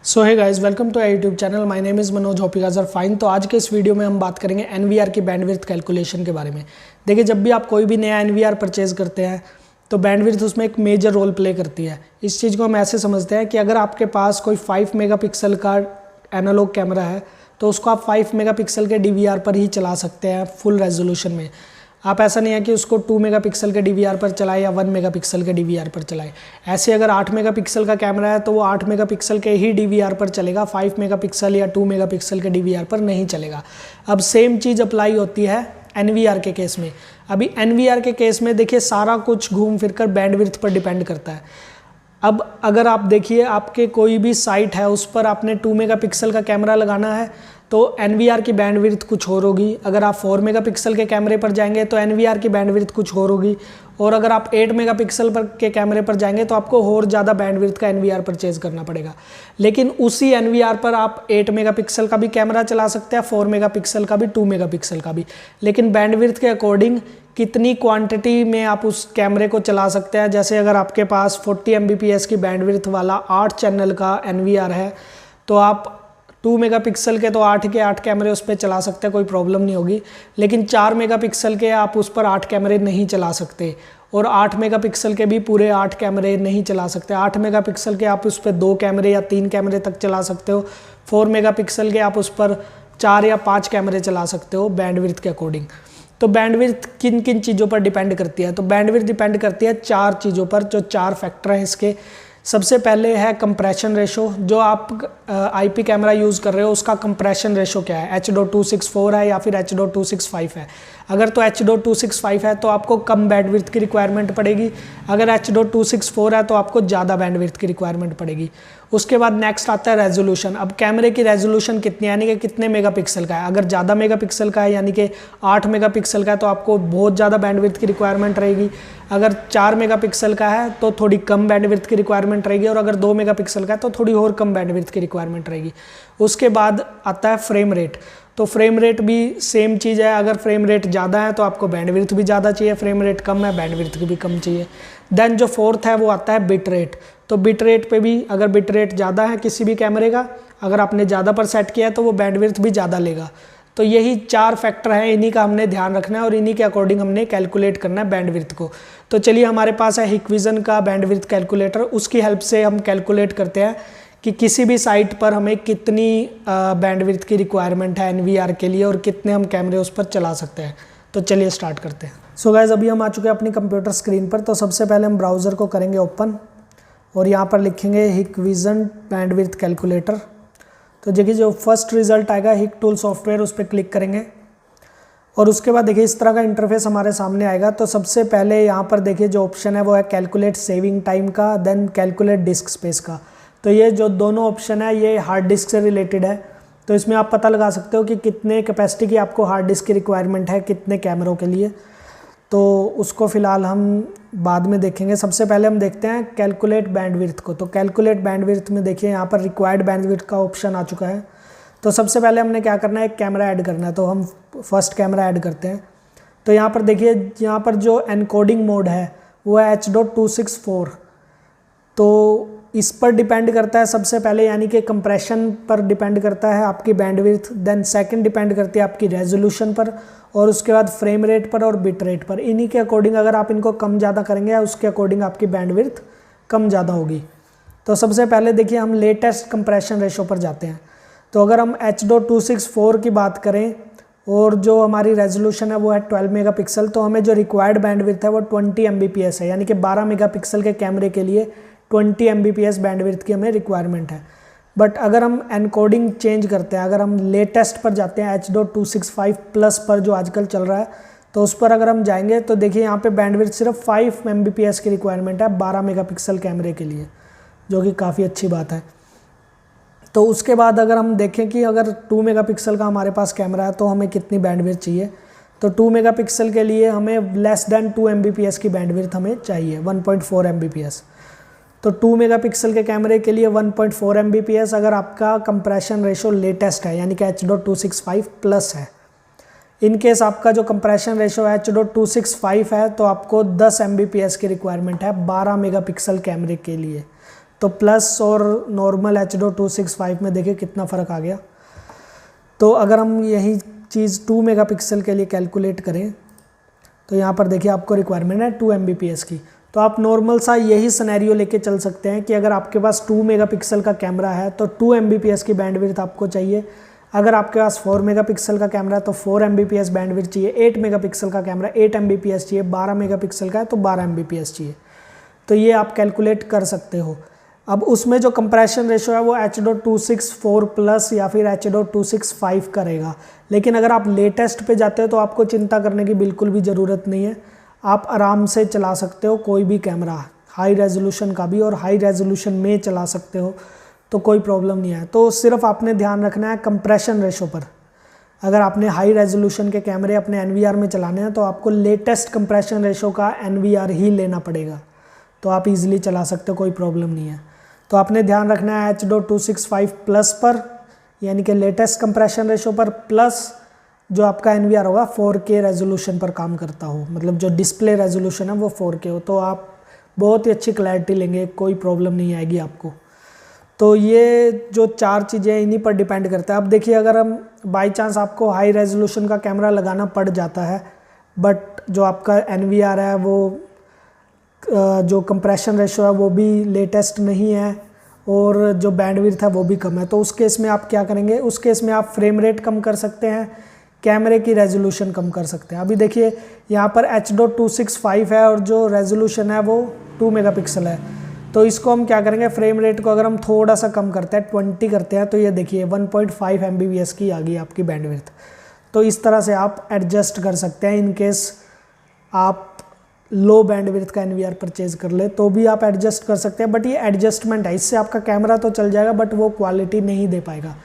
So hi guys, welcome to YouTube channel. My name is Manoj, hope you guys are fine. तो आज के इस video में हम बात करेंगे एनवीआर की बैंडविड्थ कैलकुलेशन के बारे में। देखिए, जब भी आप कोई भी नया एनवीआर परचेज करते हैं तो बैंडविड्थ उसमें एक मेजर रोल प्ले करती है। इस चीज़ को हम ऐसे समझते हैं कि अगर आपके पास कोई 5 मेगापिक्सल का एनालॉग कैमरा है तो उसको आप 5 मेगापिक्सल के डीवीआर पर ही चला सकते हैं फुल रेजोल्यूशन में। आप ऐसा नहीं है कि उसको 2 मेगापिक्सल के डीवीआर पर चलाए या 1 मेगापिक्सल के डीवीआर पर चलाए। ऐसे अगर 8 मेगापिक्सल का कैमरा है तो वो 8 मेगापिक्सल के ही डीवीआर पर चलेगा, 5 मेगापिक्सल या 2 मेगापिक्सल के डीवीआर पर नहीं चलेगा। अब सेम चीज़ अप्लाई होती है एनवीआर के केस में। अभी एनवीआर के केस में देखिए, सारा कुछ घूम फिर कर बैंडविड्थ पर डिपेंड करता है। अब अगर आप देखिए, आपके कोई भी साइट है उस पर आपने 2 मेगापिक्सल का कैमरा लगाना है तो एनवीआर की बैंडविड्थ कुछ और होगी। अगर आप 4 मेगापिक्सल के कैमरे पर जाएंगे तो एनवीआर की बैंडविड्थ कुछ और होगी। और अगर आप 8 मेगापिक्सल पर के कैमरे पर जाएंगे तो आपको और ज़्यादा बैंडविड्थ का एनवीआर परचेज करना पड़ेगा। लेकिन उसी एनवीआर पर आप 8 मेगापिक्सल का भी कैमरा चला सकते हैं, 4 मेगापिक्सल का भी, 2 मेगापिक्सल का भी। लेकिन बैंडविड्थ के अकॉर्डिंग कितनी क्वांटिटी में आप उस कैमरे को चला सकते हैं। जैसे अगर आपके पास 40 Mbps की बैंडविड्थ वाला 8 चैनल का एनवीआर है तो आप 2 मेगापिक्सल के तो 8 के 8 कैमरे उस पर चला सकते हैं, कोई प्रॉब्लम नहीं होगी। लेकिन 4 मेगापिक्सल के आप उस पर 8 कैमरे नहीं चला सकते, और 8 मेगापिक्सल के भी पूरे 8 कैमरे नहीं चला सकते। 8 मेगापिक्सल के आप उस पर 2 कैमरे या 3 कैमरे तक चला सकते हो। 4 मेगापिक्सल के आप उस पर 4 या 5 कैमरे चला सकते हो बैंडविड्थ के अकॉर्डिंग। तो बैंडविड्थ किन किन चीज़ों पर डिपेंड करती है? तो बैंडविड्थ डिपेंड करती है 4 चीज़ों पर, जो 4 फैक्टर हैं इसके। सबसे पहले है कंप्रेशन रेशो। जो आप आईपी कैमरा यूज़ कर रहे हो उसका कंप्रेशन रेशो क्या है, H.264 है या फिर H.265 है। अगर तो H.265 है तो आपको कम बैंडविड्थ की रिक्वायरमेंट पड़ेगी। अगर H.264 है तो आपको ज़्यादा बैंडविड्थ की रिक्वायरमेंट पड़ेगी। उसके बाद नेक्स्ट आता है रेजोल्यूशन। अब कैमरे की रेजोल्यूशन कितनी, यानी कि कितने मेगापिक्सल का है। अगर ज़्यादा मेगापिक्सल का है यानी कि 8 मेगापिक्सल का है तो आपको बहुत ज़्यादा बैंडविड्थ की रिक्वायरमेंट रहेगी। अगर 4 मेगापिक्सल का है तो थोड़ी कम बैंडविड्थ की रिक्वायरमेंट रहेगी, और अगर 2 मेगापिक्सल का है तो थोड़ी और कम बैंडविड्थ की रिक्वायरमेंट रहेगी। उसके बाद आता है फ्रेम रेट। तो फ्रेम रेट भी सेम चीज़ है। अगर फ्रेम रेट ज़्यादा है तो आपको बैंडविड्थ भी ज़्यादा चाहिए, फ्रेम रेट कम है बैंडविड्थ भी कम चाहिए। देन जो फोर्थ है वो आता है बिट रेट। तो बिट रेट पे भी, अगर बिट रेट ज़्यादा है किसी भी कैमरे का, अगर आपने ज़्यादा पर सेट किया है तो वो बैंडविड्थ भी ज़्यादा लेगा। तो यही 4 फैक्टर हैं, इन्हीं का हमने ध्यान रखना है और इन्हीं के अकॉर्डिंग हमने कैलकुलेट करना है बैंडविड्थ को। तो चलिए, हमारे पास है हिकविज़न का बैंडविड्थ कैलकुलेटर। उसकी हेल्प से हम कैलकुलेट करते हैं कि किसी भी साइट पर हमें कितनी बैंडविड्थ की रिक्वायरमेंट है एनवीआर के लिए और कितने हम कैमरे उस पर चला सकते हैं। तो चलिए स्टार्ट करते हैं। सो गाइस, अभी हम आ चुके हैं अपनी कंप्यूटर स्क्रीन पर। तो सबसे पहले हम ब्राउज़र को करेंगे ओपन और यहाँ पर लिखेंगे हिकविज़न बैंडविड्थ कैलकुलेटर। तो देखिए, जो फर्स्ट रिजल्ट आएगा हिक टूल सॉफ्टवेयर, उस पर क्लिक करेंगे और उसके बाद देखिए इस तरह का इंटरफेस हमारे सामने आएगा। तो सबसे पहले यहाँ पर देखिए जो ऑप्शन है वो है कैलकुलेट सेविंग टाइम का, देन कैलकुलेट डिस्क स्पेस का। तो ये जो दोनों ऑप्शन है ये हार्ड डिस्क से रिलेटेड है। तो इसमें आप पता लगा सकते हो कि कितने कैपेसिटी की आपको हार्ड डिस्क की रिक्वायरमेंट है कितने कैमरों के लिए। तो उसको फ़िलहाल हम बाद में देखेंगे। सबसे पहले हम देखते हैं कैलकुलेट बैंडविड्थ को। तो कैलकुलेट बैंडविड्थ में देखिए यहाँ पर रिक्वायर्ड बैंडविड्थ का ऑप्शन आ चुका है। तो सबसे पहले हमने क्या करना है, एक कैमरा ऐड करना है। तो हम फर्स्ट कैमरा ऐड करते हैं। तो यहाँ पर देखिए, यहाँ पर जो एनकोडिंग मोड है वो है H.264। तो इस पर डिपेंड करता है सबसे पहले, यानी कि कंप्रेशन पर डिपेंड करता है आपकी बैंडविड्थ। देन सेकंड डिपेंड करती है आपकी रेजोल्यूशन पर, और उसके बाद फ्रेम रेट पर और बिट रेट पर। इन्हीं के अकॉर्डिंग अगर आप इनको कम ज़्यादा करेंगे उसके अकॉर्डिंग आपकी बैंडविड्थ कम ज़्यादा होगी। तो सबसे पहले देखिए हम लेटेस्ट कंप्रेशन रेशो पर जाते हैं। तो अगर हम H.264 की बात करें और जो हमारी रेजोल्यूशन है वो है 12 मेगापिक्सल, तो हमें जो रिक्वायर्ड बैंडविड्थ है वो 20 Mbps है। यानी कि 12 मेगापिक्सल के कैमरे के लिए 20 Mbps बैंडविड्थ की हमें रिक्वायरमेंट है। बट अगर हम एनकोडिंग चेंज करते हैं, अगर हम लेटेस्ट पर जाते हैं H.265 प्लस पर जो आजकल चल रहा है, तो उस पर अगर हम जाएंगे तो देखिए यहाँ पे बैंडविड्थ सिर्फ 5 Mbps की रिक्वायरमेंट है 12 मेगापिक्सल कैमरे के लिए, जो कि काफ़ी अच्छी बात है। तो उसके बाद अगर हम देखें कि अगर 2 मेगापिक्सल का हमारे पास कैमरा है तो हमें कितनी बैंडविड्थ चाहिए, तो 2 मेगापिक्सल के लिए हमें लेस देन 2 Mbps की बैंडविड्थ हमें चाहिए, 1.4 Mbps। तो 2 मेगापिक्सल के कैमरे के लिए 1.4 Mbps अगर आपका कंप्रेशन रेशो लेटेस्ट है, यानी कि H.265 प्लस है। इन केस आपका जो कंप्रेशन रेशो H.265 है तो आपको 10 Mbps की रिक्वायरमेंट है 12 मेगापिक्सल कैमरे के लिए। तो प्लस और नॉर्मल H.265 में देखिए कितना फ़र्क आ गया। तो अगर हम यही चीज़ 2 मेगापिक्सल के लिए कैलकुलेट करें तो यहाँ पर देखिए आपको रिक्वायरमेंट है 2 Mbps की। तो आप नॉर्मल सा यही सिनेरियो लेके चल सकते हैं कि अगर आपके पास 2 मेगापिक्सल का कैमरा है तो 2 Mbps की बैंडविड्थ आपको चाहिए। अगर आपके पास 4 मेगापिक्सल का कैमरा है तो 4 Mbps बैंडविड्थ चाहिए, 8 मेगापिक्सल का कैमरा 8 Mbps चाहिए, 12 मेगापिक्सल का है तो 12 Mbps चाहिए। तो ये आप कैलकुलेट कर सकते हो। अब उसमें जो कंप्रेशन रेशो है वो H.264 प्लस या फिर H.265 का रहेगा। लेकिन अगर आप लेटेस्ट पे जाते हो तो आपको चिंता करने की बिल्कुल भी ज़रूरत नहीं है, आप आराम से चला सकते हो कोई भी कैमरा, हाई रेजोल्यूशन का भी और हाई रेजोल्यूशन में चला सकते हो, तो कोई प्रॉब्लम नहीं है। तो सिर्फ आपने ध्यान रखना है कंप्रेशन रेशो पर। अगर आपने हाई रेजोल्यूशन के कैमरे अपने NVR में चलाने हैं तो आपको लेटेस्ट कंप्रेशन रेशो का NVR ही लेना पड़ेगा, तो आप इजीली चला सकते हो, कोई प्रॉब्लम नहीं है। तो आपने ध्यान रखना है H.265 प्लस पर, यानी कि लेटेस्ट कंप्रेशन रेशो पर, प्लस जो आपका NVR होगा 4K रेजोल्यूशन पर काम करता हो, मतलब जो डिस्प्ले रेजोल्यूशन है वो 4K हो, तो आप बहुत ही अच्छी क्लैरिटी लेंगे, कोई प्रॉब्लम नहीं आएगी आपको। तो ये जो 4 चीज़ें इन्हीं पर डिपेंड करता है। अब देखिए अगर हम बाई चांस आपको हाई रेजोल्यूशन का कैमरा लगाना पड़ जाता है बट जो आपका NVR है वो जो कंप्रेशन रेशो है वो भी लेटेस्ट नहीं है और जो बैंडविड्थ है वो भी कम है, तो उस केस में आप क्या करेंगे, उस केस में आप फ्रेम रेट कम कर सकते हैं, कैमरे की रेजोल्यूशन कम कर सकते हैं। अभी देखिए यहाँ पर H.265 है और जो रेजोल्यूशन है वो 2 मेगापिक्सल है, तो इसको हम क्या करेंगे, फ्रेम रेट को अगर हम थोड़ा सा कम करते हैं 20 करते हैं तो ये देखिए 1.5 Mbps की आ गई आपकी बैंडविड्थ। तो इस तरह से आप एडजस्ट कर सकते हैं। इन केस आप लो बैंडविड्थ का NVR परचेज कर ले तो भी आप एडजस्ट कर सकते हैं, बट ये एडजस्टमेंट है, इससे आपका कैमरा तो चल जाएगा बट वो क्वालिटी नहीं दे पाएगा।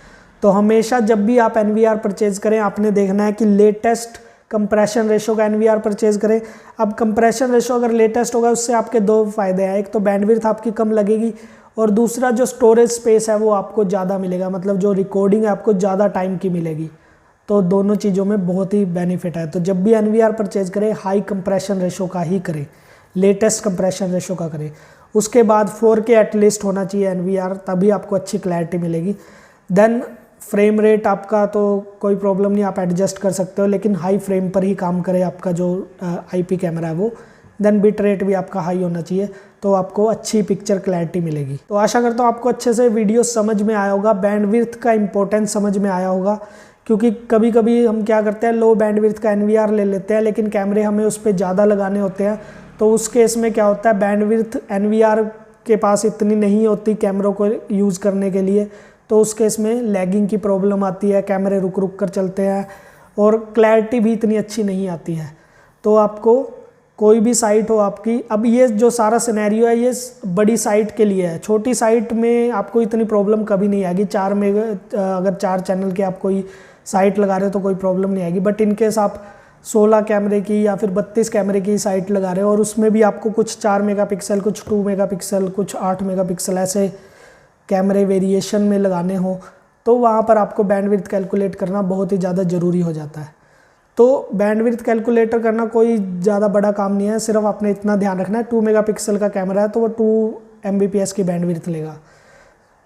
तो हमेशा जब भी आप NVR परचेज करें आपने देखना है कि लेटेस्ट कंप्रेशन रेशो का NVR परचेज करें। अब कंप्रेशन रेशो अगर लेटेस्ट होगा उससे आपके 2 फ़ायदे हैं, एक तो बैंडविड्थ आपकी कम लगेगी और दूसरा जो स्टोरेज स्पेस है वो आपको ज़्यादा मिलेगा, मतलब जो रिकॉर्डिंग है आपको ज़्यादा टाइम की मिलेगी। तो दोनों चीज़ों में बहुत ही बेनिफिट है। तो जब भी NVR परचेज करें हाई कंप्रेशन रेशो का ही करें, लेटेस्ट कंप्रेशन रेशो का करें। उसके बाद 4K एटलीस्ट होना चाहिए NVR, तभी आपको अच्छी क्लैरिटी मिलेगी। देन फ्रेम रेट आपका तो कोई प्रॉब्लम नहीं, आप एडजस्ट कर सकते हो, लेकिन हाई फ्रेम पर ही काम करे आपका जो IP कैमरा है वो। देन बिट रेट भी आपका हाई होना चाहिए, तो आपको अच्छी पिक्चर क्लैरिटी मिलेगी। तो आशा करता हूँ आपको अच्छे से वीडियो समझ में आया होगा, बैंडविड्थ का इंपॉर्टेंस समझ में आया होगा, क्योंकि कभी कभी हम क्या करते हैं लो बैंडविड्थ का NVR ले लेते हैं लेकिन कैमरे हमें उस पर ज़्यादा लगाने होते हैं, तो उस केस में क्या होता है बैंडविड्थ NVR के पास इतनी नहीं होती कैमरों को यूज़ करने के लिए, तो उस केस में लैगिंग की प्रॉब्लम आती है, कैमरे रुक रुक कर चलते हैं और क्लैरिटी भी इतनी अच्छी नहीं आती है। तो आपको कोई भी साइट हो आपकी, अब ये जो सारा सिनेरियो है ये बड़ी साइट के लिए है, छोटी साइट में आपको इतनी प्रॉब्लम कभी नहीं आएगी। अगर 4 चैनल के आप कोई साइट लगा रहे हो तो कोई प्रॉब्लम नहीं आएगी, बट इनकेस आप 16 कैमरे की या फिर 32 कैमरे की साइट लगा रहे हो और उसमें भी आपको कुछ 4 मेगापिक्सल, कुछ 2 मेगापिक्सल, कुछ 8 मेगापिक्सल ऐसे कैमरे वेरिएशन में लगाने हो, तो वहाँ पर आपको बैंडविड्थ कैलकुलेट करना बहुत ही ज़्यादा ज़रूरी हो जाता है। तो बैंडविड्थ कैलकुलेटर करना कोई ज़्यादा बड़ा काम नहीं है, सिर्फ आपने इतना ध्यान रखना है 2 मेगापिक्सल का कैमरा है तो वो 2 Mbps की बैंडविड्थ लेगा।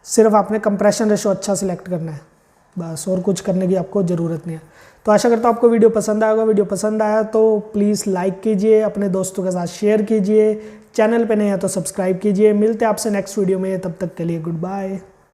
सिर्फ आपने कंप्रेशन रेशो अच्छा सिलेक्ट करना है बस, और कुछ करने की आपको ज़रूरत नहीं है। तो आशा करता हूँ आपको वीडियो पसंद आएगा। वीडियो पसंद आया तो प्लीज़ लाइक कीजिए, अपने दोस्तों के साथ शेयर कीजिए, चैनल पे नए हैं तो सब्सक्राइब कीजिए। मिलते हैं आपसे नेक्स्ट वीडियो में, तब तक के लिए गुड बाय।